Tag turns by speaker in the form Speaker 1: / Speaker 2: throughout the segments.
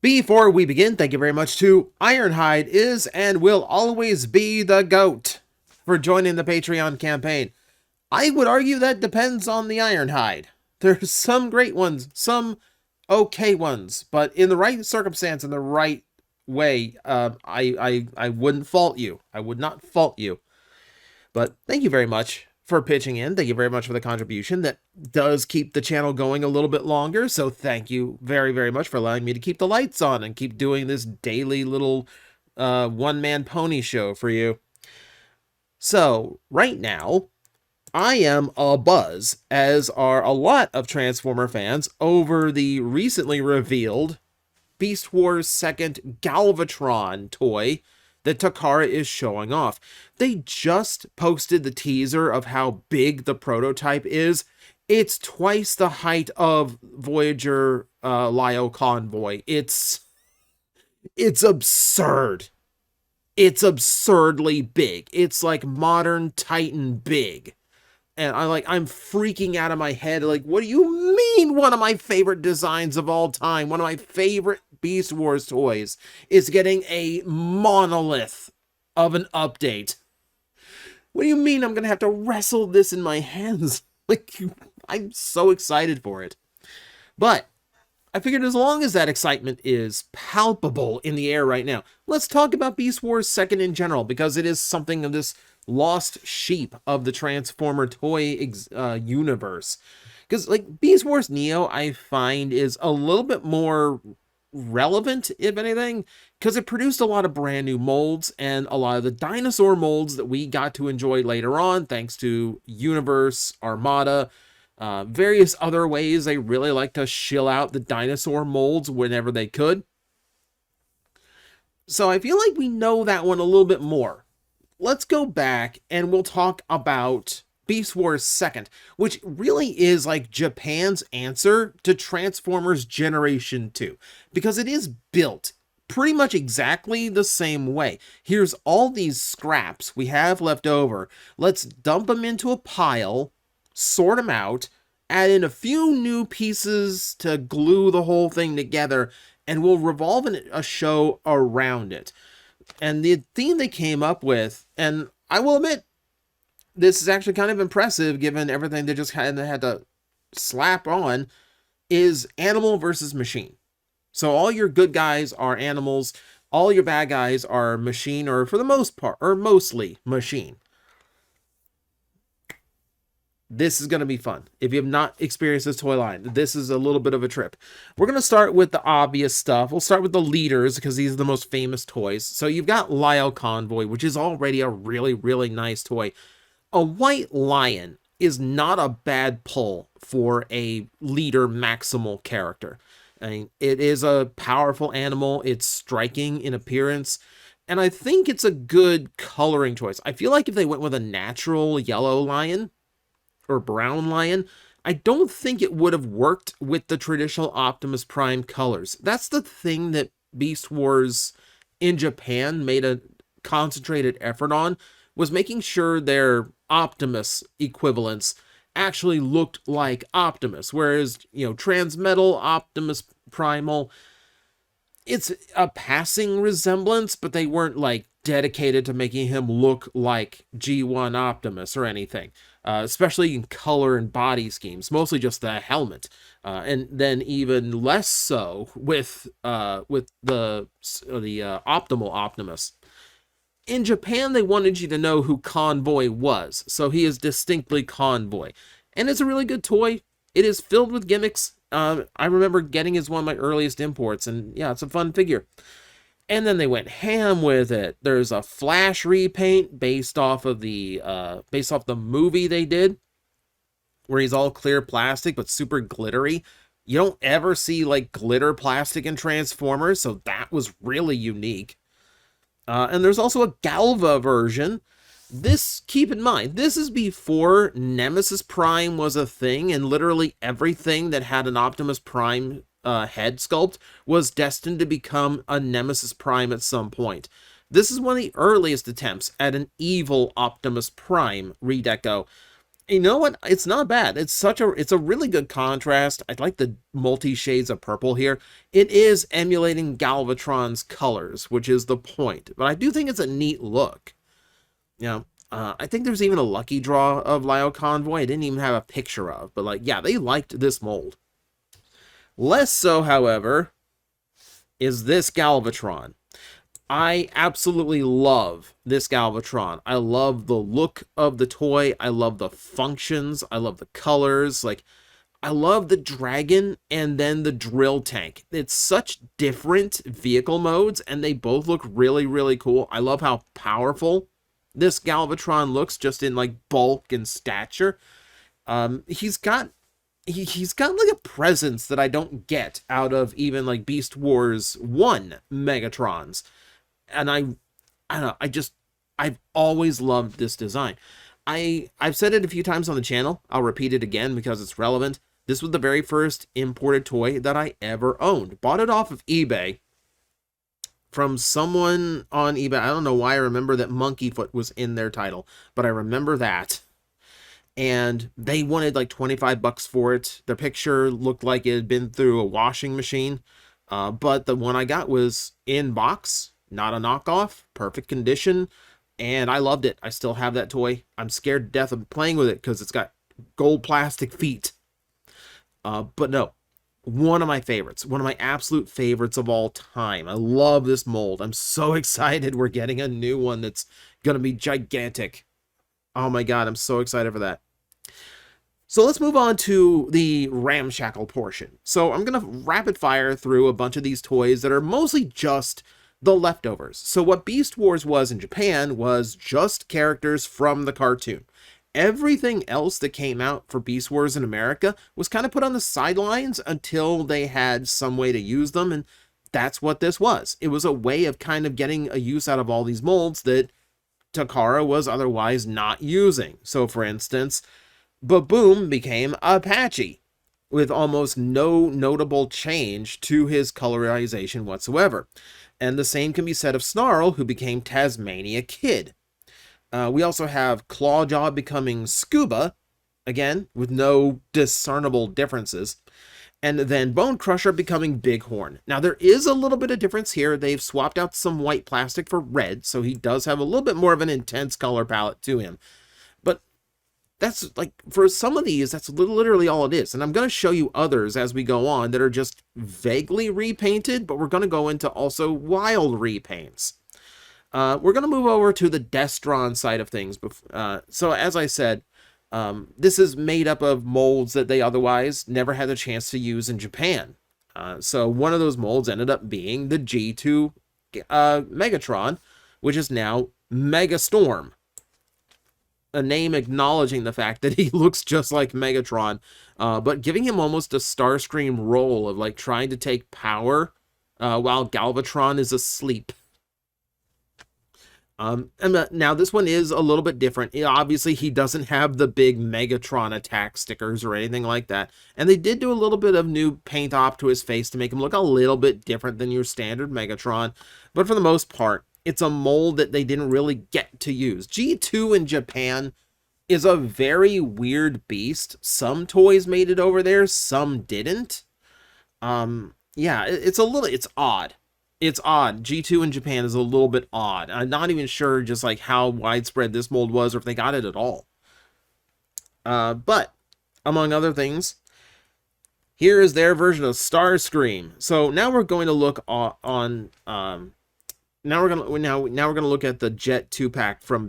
Speaker 1: Before we begin, thank you very much to Ironhide is and will always be the GOAT for joining the Patreon campaign. I would argue that depends on the Ironhide. There's some great ones, some okay ones, but in the right circumstance, in the right way, I wouldn't fault you. I would not fault you. But thank you very much for pitching in. Thank you very much for the contribution. That does keep the channel going a little bit longer, so thank you very, very much for allowing me to keep the lights on and keep doing this daily little one-man pony show for you. So, right now, I am abuzz, as are a lot of Transformer fans, over the recently revealed Beast Wars 2nd Galvatron toy that Takara is showing off. They just posted the teaser of how big the prototype is. It's twice the height of Voyager Lyo Convoy. It's absurd. It's absurdly big. It's like modern Titan big. And I'm freaking out of my head. Like, what do you mean one of my favorite designs of all time, one of my favorite Beast Wars toys, is getting a monolith of an update? What do you mean I'm going to have to wrestle this in my hands? Like, I'm so excited for it. But I figured as long as that excitement is palpable in the air right now, let's talk about Beast Wars 2nd in general, because it is something of this lost sheep of the Transformer toy universe. Because, like, Beast Wars Neo, I find, is a little bit more relevant, if anything, because it produced a lot of brand new molds, and a lot of the dinosaur molds that we got to enjoy later on, thanks to Universe, Armada, various other ways they really like to shill out the dinosaur molds whenever they could. So I feel like we know that one a little bit more. Let's go back and we'll talk about Beast Wars 2nd, which really is like Japan's answer to Transformers Generation 2, because it is built pretty much exactly the same way. Here's all these scraps we have left over. Let's dump them into a pile, sort them out, add in a few new pieces to glue the whole thing together, and we'll revolve a show around it. And the theme they came up with, and I will admit, this is actually kind of impressive given everything they just kind of had to slap on, is animal versus machine. So all your good guys are animals, all your bad guys are machine, or for the most part, or mostly machine. This is going to be fun. If you have not experienced this toy line, this is a little bit of a trip. We're going to start with the obvious stuff. We'll start with the leaders, because these are the most famous toys. So you've got Lyo Convoy, which is already a really, really nice toy. A white lion is not a bad pull for a leader maximal character. I mean, it is a powerful animal. It's striking in appearance. And I think it's a good coloring choice. I feel like if they went with a natural yellow lion or brown lion, I don't think it would have worked with the traditional Optimus Prime colors. That's the thing that Beast Wars in Japan made a concentrated effort on, was making sure their Optimus equivalents actually looked like Optimus, whereas, you know, Transmetal, Optimus Primal, it's a passing resemblance, but they weren't like dedicated to making him look like G1 Optimus or anything. Especially in color and body schemes, mostly just the helmet, and then even less so with the Optimal Optimus. In Japan, they wanted you to know who Convoy was, so he is distinctly Convoy, and it's a really good toy. It is filled with gimmicks. I remember getting as one of my earliest imports, and yeah, it's a fun figure. And then they went ham with it. There's a Flash repaint based off the movie they did, where he's all clear plastic but super glittery. You don't ever see like glitter plastic in Transformers, so that was really unique. And there's also a Galva version. This, keep in mind, this is before Nemesis Prime was a thing, and literally everything that had an Optimus Prime head sculpt was destined to become a Nemesis Prime at some point. This is one of the earliest attempts at an evil Optimus Prime redeco, You know what? It's not bad. It's a really good contrast. I like the multi shades of purple here. It is emulating Galvatron's colors, which is the point. But I do think it's a neat look. You know, I think there's even a lucky draw of Lyle Convoy I didn't even have a picture of. But, like, yeah, they liked this mold. Less so, however, is this Galvatron. I absolutely love this Galvatron. I love the look of the toy. I love the functions. I love the colors. Like, I love the dragon and then the drill tank. It's such different vehicle modes, and they both look really, really cool. I love how powerful this Galvatron looks just in, like, bulk and stature. He's got like a presence that I don't get out of even, like, Beast Wars 1 Megatrons. And I don't know, I've always loved this design. I've said it a few times on the channel. I'll repeat it again because it's relevant. This was the very first imported toy that I ever owned. Bought it off of eBay from someone on eBay. I don't know why I remember that Monkeyfoot was in their title, but I remember that. And they wanted like 25 bucks for it. Their picture looked like it had been through a washing machine. But the one I got was in box, not a knockoff, perfect condition, and I loved it. I still have that toy. I'm scared to death of playing with it because it's got gold plastic feet. But no, one of my favorites, one of my absolute favorites of all time. I love this mold. I'm so excited we're getting a new one that's going to be gigantic. Oh my god, I'm so excited for that. So let's move on to the ramshackle portion. So I'm going to rapid fire through a bunch of these toys that are mostly just the leftovers. So what Beast Wars was in Japan was just characters from the cartoon. Everything else that came out for Beast Wars in America was kind of put on the sidelines until they had some way to use them, and that's what this was. It was a way of kind of getting a use out of all these molds that Takara was otherwise not using. So for instance, Baboom became Apache, with almost no notable change to his colorization whatsoever. And the same can be said of Snarl, who became Tasmania Kid. We also have Clawjaw becoming Scuba, again, with no discernible differences. And then Bone Crusher becoming Bighorn. Now, there is a little bit of difference here. They've swapped out some white plastic for red, so he does have a little bit more of an intense color palette to him. But that's, like, for some of these, that's literally all it is. And I'm going to show you others as we go on that are just vaguely repainted, but we're going to go into also wild repaints. We're going to move over to the Destron side of things. So as I said, this is made up of molds that they otherwise never had the chance to use in Japan. So one of those molds ended up being the G2 Megatron, which is now Megastorm. A name acknowledging the fact that he looks just like Megatron, but giving him almost a Starscream role of, like, trying to take power while Galvatron is asleep. And now this one is a little bit different. Obviously, he doesn't have the big Megatron attack stickers or anything like that. And they did do a little bit of new paint op to his face to make him look a little bit different than your standard Megatron. But for the most part, it's a mold that they didn't really get to use. G2 in Japan is a very weird beast. Some toys made it over there, some didn't. Yeah, it's odd. It's odd. G2 in Japan is a little bit odd. I'm not even sure just like how widespread this mold was or if they got it at all. But among other things, here is their version of Starscream. So now we're going to look on now we're gonna look at the Jet 2-pack from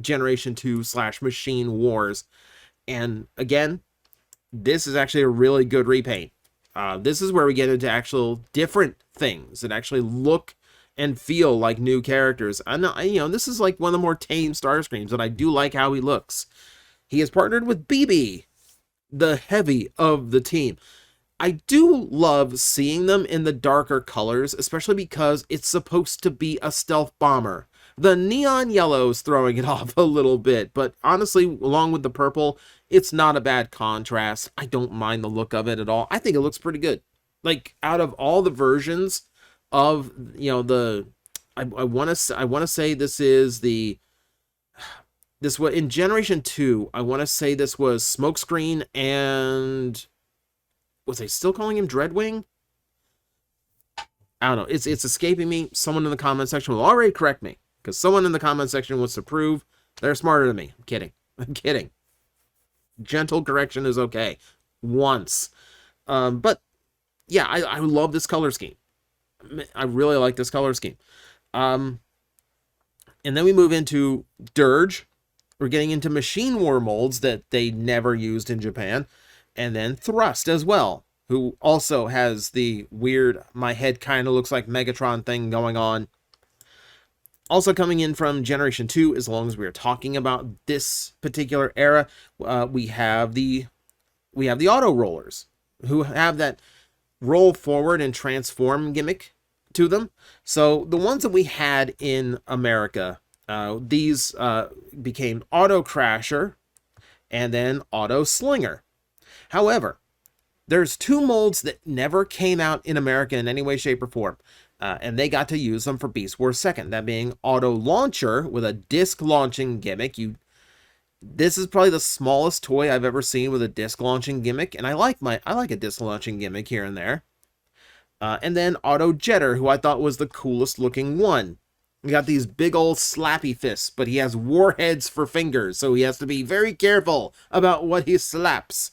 Speaker 1: Generation 2 / Machine Wars, and again, this is actually a really good repaint. This is where we get into actual different things that actually look and feel like new characters. And this is like one of the more tame Starscreams, and I do like how he looks. He is partnered with BB, the heavy of the team. I do love seeing them in the darker colors, especially because it's supposed to be a stealth bomber. The neon yellow is throwing it off a little bit, but honestly, along with the purple, it's not a bad contrast. I don't mind the look of it at all. I think it looks pretty good. Like, out of all the versions of, I want to say this is the This was in Generation 2. I want to say this was Smokescreen and was I still calling him Dreadwing? I don't know. It's escaping me. Someone in the comment section will already correct me, because someone in the comment section wants to prove they're smarter than me. I'm kidding. I'm kidding. Gentle correction is okay. Once. But yeah, I love this color scheme. I really like this color scheme. And then we move into Dirge. We're getting into Machine War molds that they never used in Japan. And then Thrust as well, who also has the weird, my head kind of looks like Megatron thing going on. Also coming in from Generation 2, as long as we are talking about this particular era, we have the Auto Rollers, who have that roll forward and transform gimmick to them. So the ones that we had in America, these became Auto Crasher and then Auto Slinger. However, there's two molds that never came out in America in any way, shape, or form. And they got to use them for Beast Wars 2nd. That being Auto Launcher with a disc launching gimmick. This is probably the smallest toy I've ever seen with a disc launching gimmick, and I like a disc launching gimmick here and there. And then Auto Jetter, who I thought was the coolest looking one. We got these big old slappy fists, but he has warheads for fingers, so he has to be very careful about what he slaps.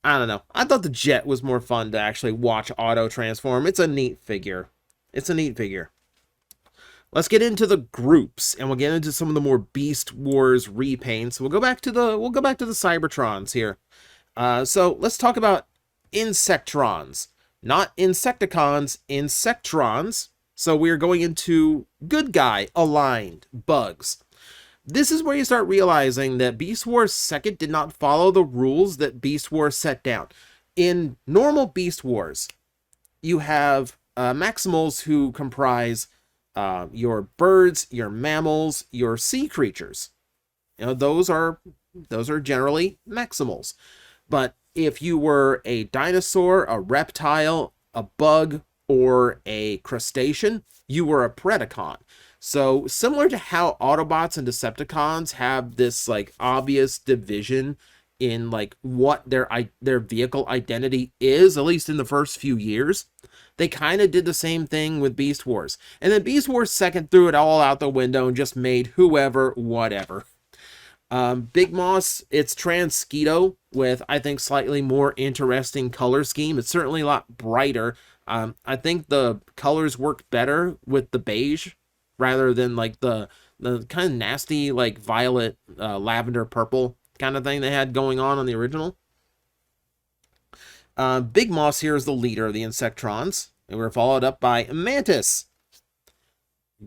Speaker 1: I don't know. I thought the Jet was more fun to actually watch auto transform. It's a neat figure. It's a neat figure. Let's get into the groups, and we'll get into some of the more Beast Wars repaints. We'll go back to the Cybertrons here. So let's talk about Insectrons, not Insecticons, Insectrons. So we're going into good guy aligned bugs. This is where you start realizing that Beast Wars 2nd did not follow the rules that Beast Wars set down. In normal Beast Wars, you have Maximals who comprise your birds, your mammals, your sea creatures. You know, those are generally Maximals. But if you were a dinosaur, a reptile, a bug, or a crustacean, you were a Predacon. So similar to how Autobots and Decepticons have this like obvious division in like what their vehicle identity is, at least in the first few years, they kind of did the same thing with Beast Wars. And then Beast Wars 2nd threw it all out the window and just made whoever, whatever. Big Moss, it's Transketo with, I think, slightly more interesting color scheme. It's certainly a lot brighter. I think the colors work better with the beige rather than like the kind of nasty like violet, lavender purple kind of thing they had going on the original. Big Moss here is the leader of the Insectrons, and we're followed up by Mantis.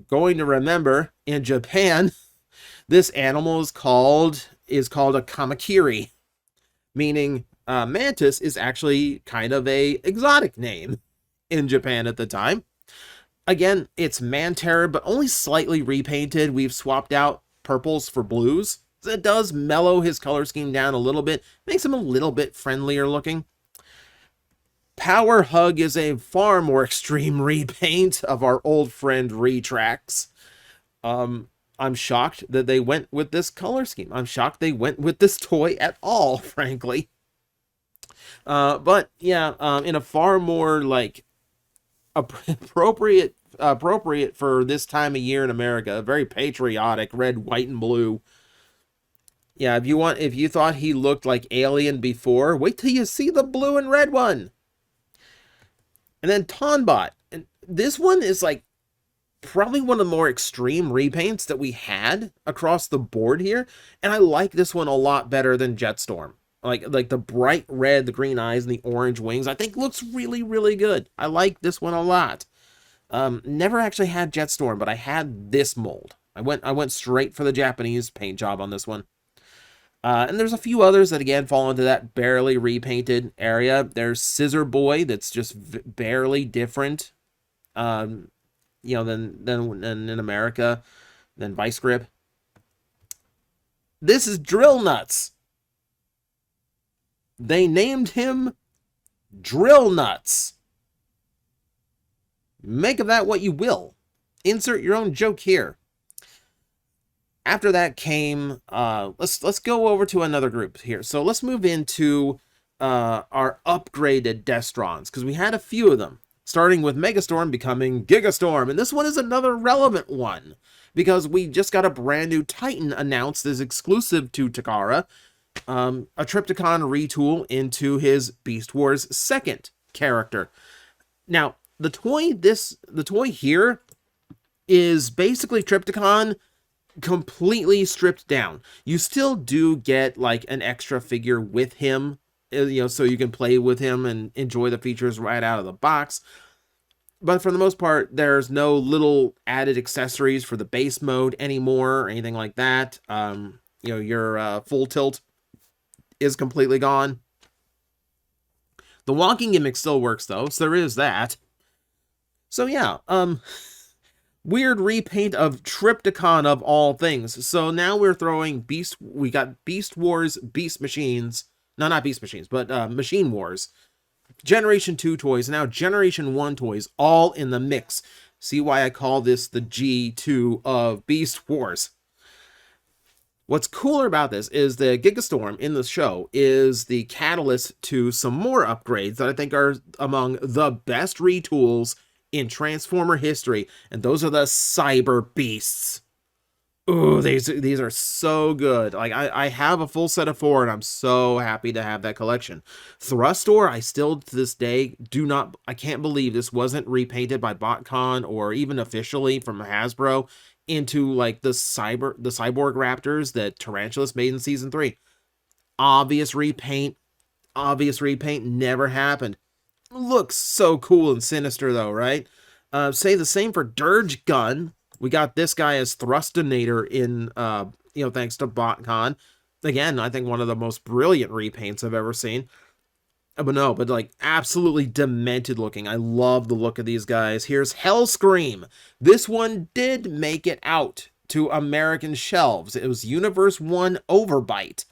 Speaker 1: Going to remember, in Japan, this animal is called a kamakiri, meaning Mantis is actually kind of a exotic name in Japan at the time. Again, it's Manterror, but only slightly repainted. We've swapped out purples for blues. So it does mellow his color scheme down a little bit, makes him a little bit friendlier looking. Power Hug is a far more extreme repaint of our old friend Retrax. I'm shocked that they went with this color scheme. I'm shocked they went with this toy at all, frankly. But yeah, in a far more like appropriate for this time of year in America, very patriotic, red, white, and blue. Yeah, if you thought he looked like Alien before, wait till you see the blue and red one. And then Tonbot, and this one is like probably one of the more extreme repaints that we had across the board here, and I like this one a lot better than Jetstorm. Like the bright red, the green eyes, and the orange wings, I think looks really, really good. I like this one a lot. Never actually had Jetstorm, but I had this mold. I went straight for the Japanese paint job on this one. And there's a few others that again fall into that barely repainted area. There's Scissor Boy, that's just barely different, than in America, than Vice Grip. This is Drill Nuts. They named him Drill Nuts. Make of that what you will. Insert your own joke here. After that came, let's go over to another group here. So let's move into our upgraded Destrons, because we had a few of them, starting with Megastorm becoming Gigastorm, and this one is another relevant one, because we just got a brand new Titan announced as exclusive to Takara, a Trypticon retool into his Beast Wars second character. Now, the toy here is basically Trypticon completely stripped down. You still do get like an extra figure with him, so you can play with him and enjoy the features right out of the box. But for the most part, there's no little added accessories for the base mode anymore or anything like that. Your full tilt is completely gone. The walking gimmick still works though, so there is that. So yeah, weird repaint of Trypticon of all things. So now we're throwing we got Beast Wars, Beast Machines. No, not Beast Machines, but Machine Wars. Generation 2 toys, now Generation 1 toys, all in the mix. See why I call this the G2 of Beast Wars. What's cooler about this is the Gigastorm in the show is the catalyst to some more upgrades that I think are among the best retools in Transformer history, and those are the Cyber Beasts. Ooh, these are so good. Like, I have a full set of 4, and I'm so happy to have that collection. Thrustor, I still, to this day, I can't believe this wasn't repainted by BotCon or even officially from Hasbro into, like, the Cyborg Raptors that Tarantulas made in Season 3. Obvious repaint never happened. Looks so cool and sinister, though, right? Say the same for Dirge Gun. We got this guy as Thrustinator in, thanks to BotCon. Again, I think one of the most brilliant repaints I've ever seen. But like, absolutely demented looking. I love the look of these guys. Here's Hellscream. This one did make it out to American shelves. It was Universe 1 Overbite.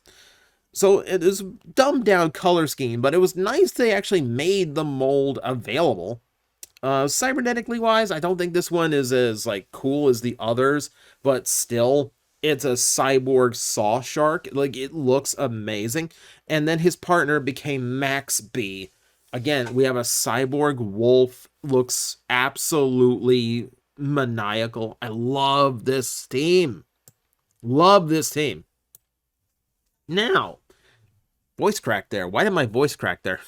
Speaker 1: So it is dumbed down color scheme, but it was nice they actually made the mold available. Cybernetically wise, I don't think this one is as like cool as the others, but still, it's a cyborg saw shark. Like, it looks amazing. And then his partner became Max B. Again, we have a cyborg wolf. Looks absolutely maniacal. I love this team. Love this team. Now, voice crack there. Why did my voice crack there?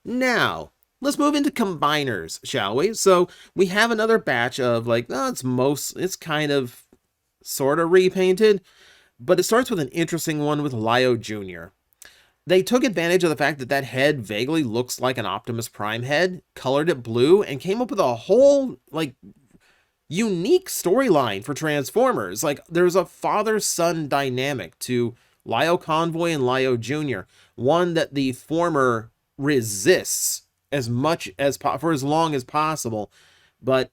Speaker 1: Now, let's move into combiners, shall we? So we have another batch of like, it's kind of sort of repainted, but it starts with an interesting one with Lio Jr. They took advantage of the fact that head vaguely looks like an Optimus Prime head, colored it blue, and came up with a whole like unique storyline for Transformers. Like, there's a father-son dynamic to Lio Convoy and Lio Jr., one that the former resists as much as for as long as possible. But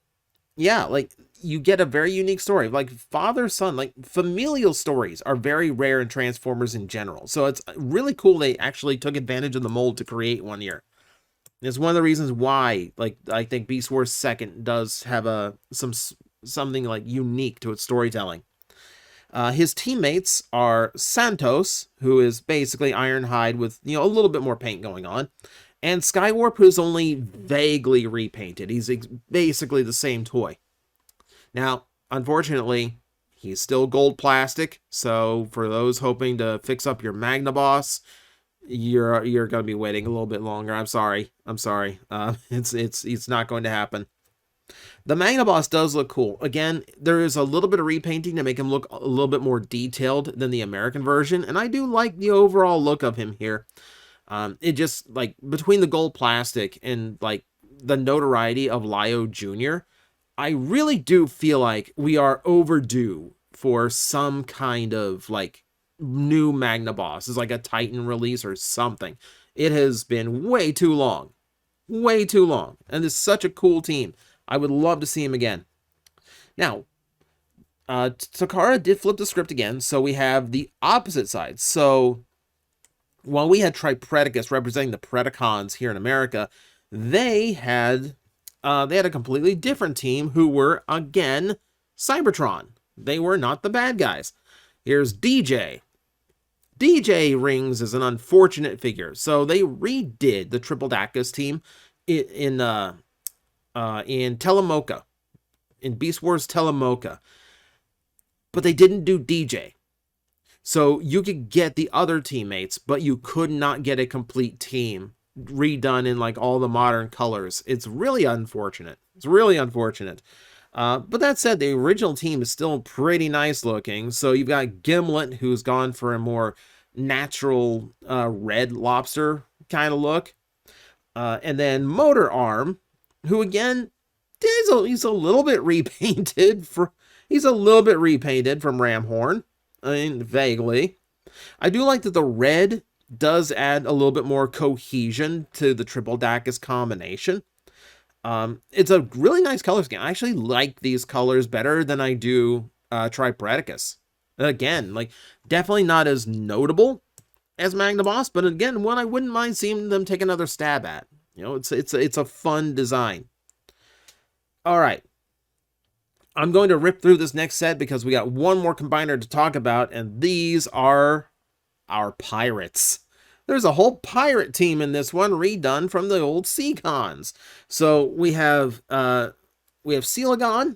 Speaker 1: yeah, like, you get a very unique story. Like, father-son, like, familial stories are very rare in Transformers in general. So it's really cool they actually took advantage of the mold to create one here. It's one of the reasons why, like, I think Beast Wars 2nd does have something like unique to its storytelling. His teammates are Santos, who is basically Ironhide with, a little bit more paint going on, and Skywarp, who's only vaguely repainted. He's basically the same toy. Now, unfortunately, he's still gold plastic, so for those hoping to fix up your Magna Boss, you're going to be waiting a little bit longer. I'm sorry. It's not going to happen. The Magna Boss does look cool. Again, there is a little bit of repainting to make him look a little bit more detailed than the American version, and I do like the overall look of him here. It just, like, between the gold plastic and, like, the notoriety of Lio Jr., I really do feel like we are overdue for some kind of, like, new Magna Boss. It's like a Titan release or something. It has been way too long. Way too long. And it's such a cool team. I would love to see him again. Now, Takara did flip the script again, so we have the opposite side. So, while we had Tripredacus representing the Predacons here in America, they had a completely different team who were, again, Cybertron. They were not the bad guys. Here's DJ. DJ Rings is an unfortunate figure. So they redid the Triple Dacus team in TJOmega, in Beast Wars TJOmega, but they didn't do DJ. So you could get the other teammates, but you could not get a complete team redone in like all the modern colors. It's really unfortunate. It's really unfortunate. But that said, the original team is still pretty nice looking. So you've got Gimlet, who's gone for a more natural red lobster kind of look. And then Motor Arm, who again, he's a little bit repainted. He's a little bit repainted from Ramhorn. I mean, vaguely. I do like that the red does add a little bit more cohesion to the Triple Dacus combination. It's a really nice color scheme. I actually like these colors better than I do Tripredicus. Again, like, definitely not as notable as Magnaboss, but again, one I wouldn't mind seeing them take another stab at. You know, it's a fun design. All right. I'm going to rip through this next set because we got one more combiner to talk about, and these are our pirates. There's a whole pirate team in this one, redone from the old Seacons. So we have Sealagon,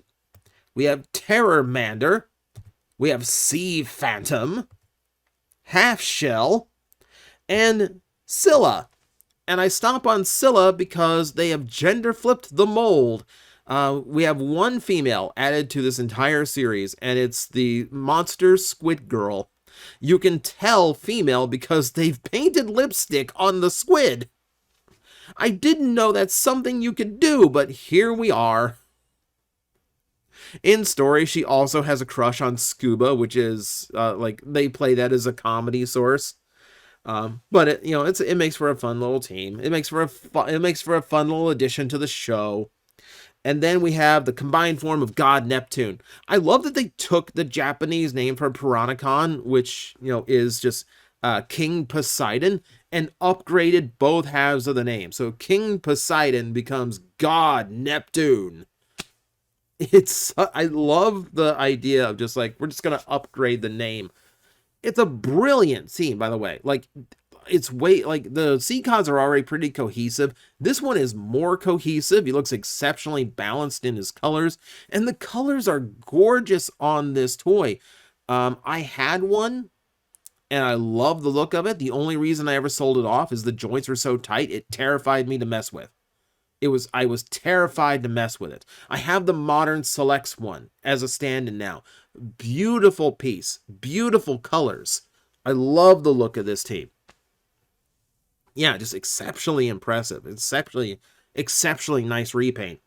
Speaker 1: we have Terrormander, we have Sea Phantom, Half Shell, and Scylla. And I stop on Scylla because they have gender flipped the mold. We have one female added to this entire series, and it's the monster squid girl. You can tell female because they've painted lipstick on the squid. I didn't know that's something you could do, but here we are. In story, she also has a crush on Scuba, which is like they play that as a comedy source. But it makes for a fun little team. It makes for a fun little addition to the show. And then we have the combined form of God Neptune. I love that they took the Japanese name for Piranacon, which, is just King Poseidon, and upgraded both halves of the name. So King Poseidon becomes God Neptune. I love the idea of just like, we're just going to upgrade the name. It's a brilliant scene, by the way. Like, it's the Seacons are already pretty cohesive. This one is more cohesive. He looks exceptionally balanced in his colors, and the colors are gorgeous on this toy. I had one, and I love the look of it. The only reason I ever sold it off is the joints were so tight, it terrified me to mess with. I was terrified to mess with it. I have the Modern Selects one as a stand-in now. Beautiful piece, beautiful colors. I love the look of this team. Yeah, just exceptionally impressive. Exceptionally nice repaint.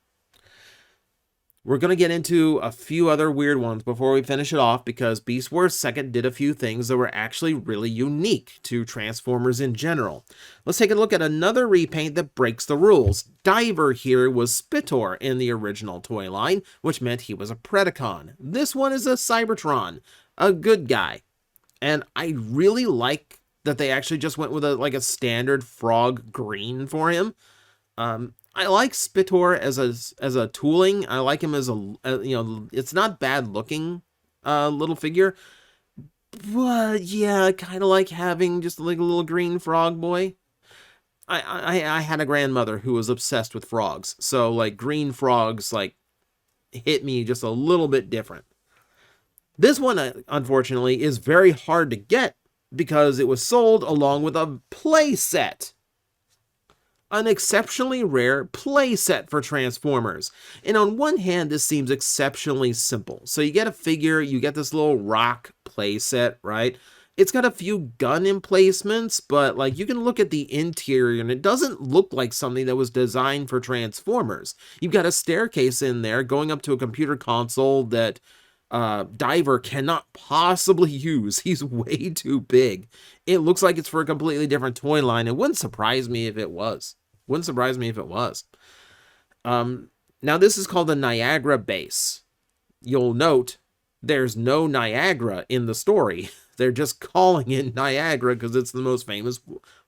Speaker 1: We're going to get into a few other weird ones before we finish it off, because Beast Wars 2nd did a few things that were actually really unique to Transformers in general. Let's take a look at another repaint that breaks the rules. Diver here was Spitor in the original toy line, which meant he was a Predacon. This one is a Cybertron, a good guy. And I really like that they actually just went with a standard frog green for him. I like Spitor as a tooling. I like him as it's not bad looking little figure. But yeah, I kind of like having just like a little green frog boy. I had a grandmother who was obsessed with frogs. So like green frogs like hit me just a little bit different. This one, unfortunately, is very hard to get because it was sold along with a playset. An exceptionally rare playset for Transformers. And on one hand, this seems exceptionally simple. So you get a figure, you get this little rock playset, right? It's got a few gun emplacements, but like you can look at the interior and it doesn't look like something that was designed for Transformers. You've got a staircase in there going up to a computer console that Diver cannot possibly use. He's way too big. It looks like it's for a completely different toy line. It wouldn't surprise me if it was. Now this is called the Niagara base. You'll note there's no Niagara in the story. They're just calling it Niagara because it's the most famous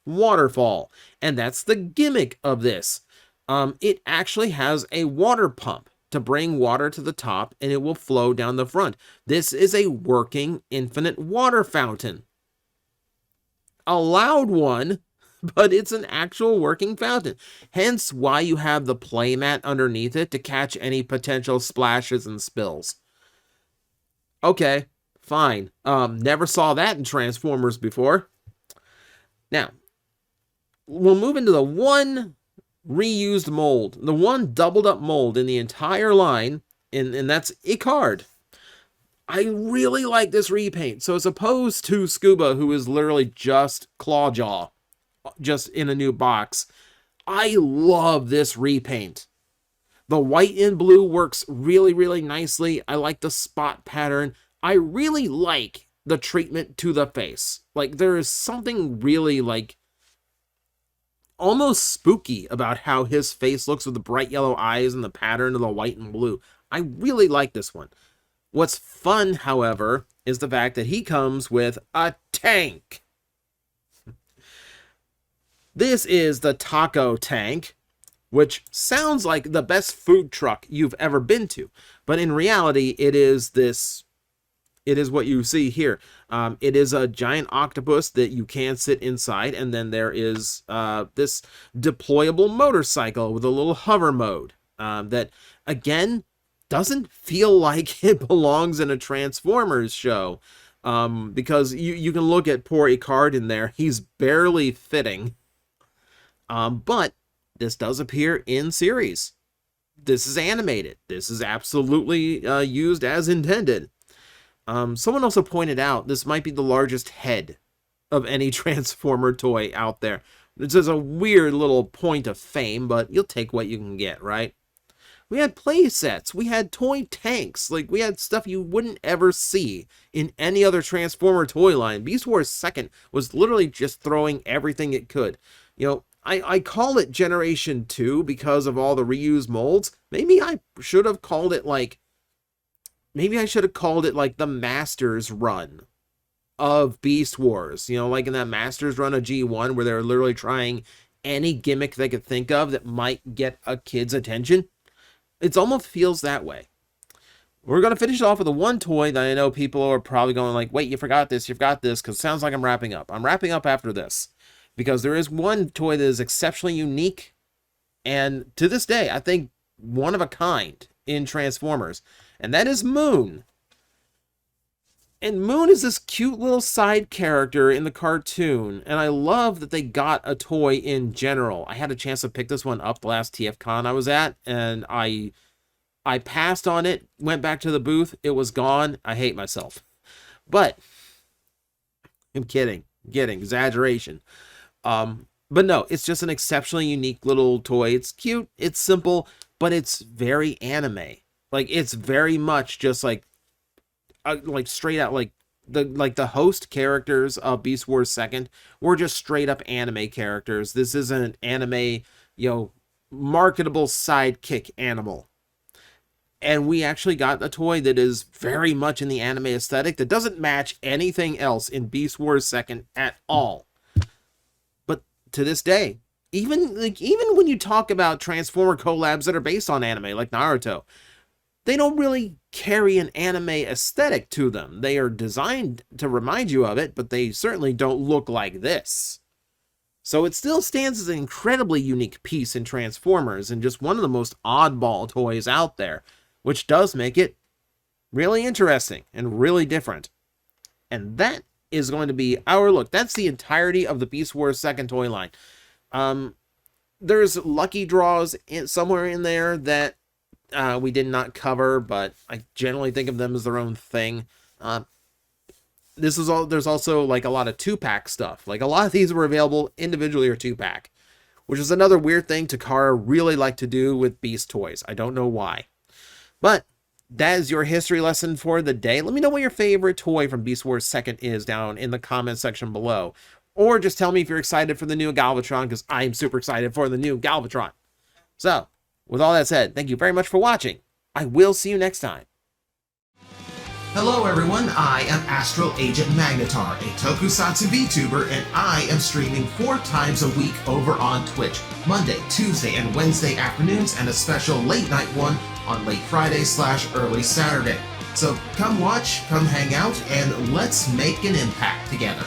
Speaker 1: waterfall. And that's the gimmick of this. It actually has a water pump to bring water to the top, and it will flow down the front. This is a working infinite water fountain. A loud one, but it's an actual working fountain. Hence why you have the playmat underneath it to catch any potential splashes and spills. Okay, fine. Never saw that in Transformers before. Now, we'll move into the one reused mold, the one doubled up mold in the entire line, and that's Icard. I really like this repaint. So as opposed to Scuba, who is literally just Clawjaw, just in a new box, I love this repaint. The white and blue works really, really nicely. I like the spot pattern. I really like the treatment to the face. Like, there is something really, like, almost spooky about how his face looks with the bright yellow eyes and the pattern of the white and blue. I really like this one. What's fun, however, is the fact that he comes with a tank. This is the Taco Tank, which sounds like the best food truck you've ever been to. But in reality, it is what you see here. It is a giant octopus that you can sit inside, and then there is this deployable motorcycle with a little hover mode that, again, doesn't feel like it belongs in a Transformers show. Because you can look at poor Icard in there. He's barely fitting. But this does appear in series. This is animated. This is absolutely used as intended. Someone also pointed out this might be the largest head of any Transformer toy out there. This is a weird little point of fame, but you'll take what you can get, right? We had play sets. We had toy tanks. Like, we had stuff you wouldn't ever see in any other Transformer toy line. Beast Wars 2nd was literally just throwing everything it could. You know, I call it Generation 2 because of all the reused molds. Maybe I should have called it like... Maybe I should have called it like the Masters run of Beast Wars. You know, like in that Masters run of G1 where they're literally trying any gimmick they could think of that might get a kid's attention. It almost feels that way. We're going to finish off with the one toy that I know people are probably going like, wait, you forgot this, because it sounds like I'm wrapping up. I'm wrapping up after this. Because there is one toy that is exceptionally unique. And to this day, I think one of a kind in Transformers. And that is Moon. And Moon is this cute little side character in the cartoon. And I love that they got a toy in general. I had a chance to pick this one up the last TFCon I was at. And I passed on it, went back to the booth. It was gone. I hate myself. But I'm kidding. Exaggeration. But no, it's just an exceptionally unique little toy. It's cute. It's simple. But it's very anime. Like, it's very much just like straight out, like the host characters of Beast Wars 2nd were just straight up anime characters. This isn't an anime, you know, marketable sidekick animal. And we actually got a toy that is very much in the anime aesthetic that doesn't match anything else in Beast Wars 2nd at all. But to this day, even when you talk about Transformer collabs that are based on anime, like Naruto, they don't really carry an anime aesthetic to them. They are designed to remind you of it, but they certainly don't look like this. So it still stands as an incredibly unique piece in Transformers and just one of the most oddball toys out there, which does make it really interesting and really different. And that is going to be our look. That's the entirety of the Beast Wars 2nd toy line. There's lucky draws somewhere in there that we did not cover, but I generally think of them as their own thing. There's also like a lot of 2-pack stuff. Like, a lot of these were available individually or 2-pack, which is another weird thing Takara really liked to do with Beast toys. I don't know why. But that is your history lesson for the day. Let me know what your favorite toy from Beast Wars 2nd is down in the comment section below. Or just tell me if you're excited for the new Galvatron, because I am super excited for the new Galvatron. So, with all that said, thank you very much for watching. I will see you next time.
Speaker 2: Hello everyone, I am Astral Agent Magnetar, a Tokusatsu VTuber, and I am streaming 4 times a week over on Twitch, Monday, Tuesday, and Wednesday afternoons, and a special late night one on late Friday/early Saturday. So come watch, come hang out, and let's make an impact together.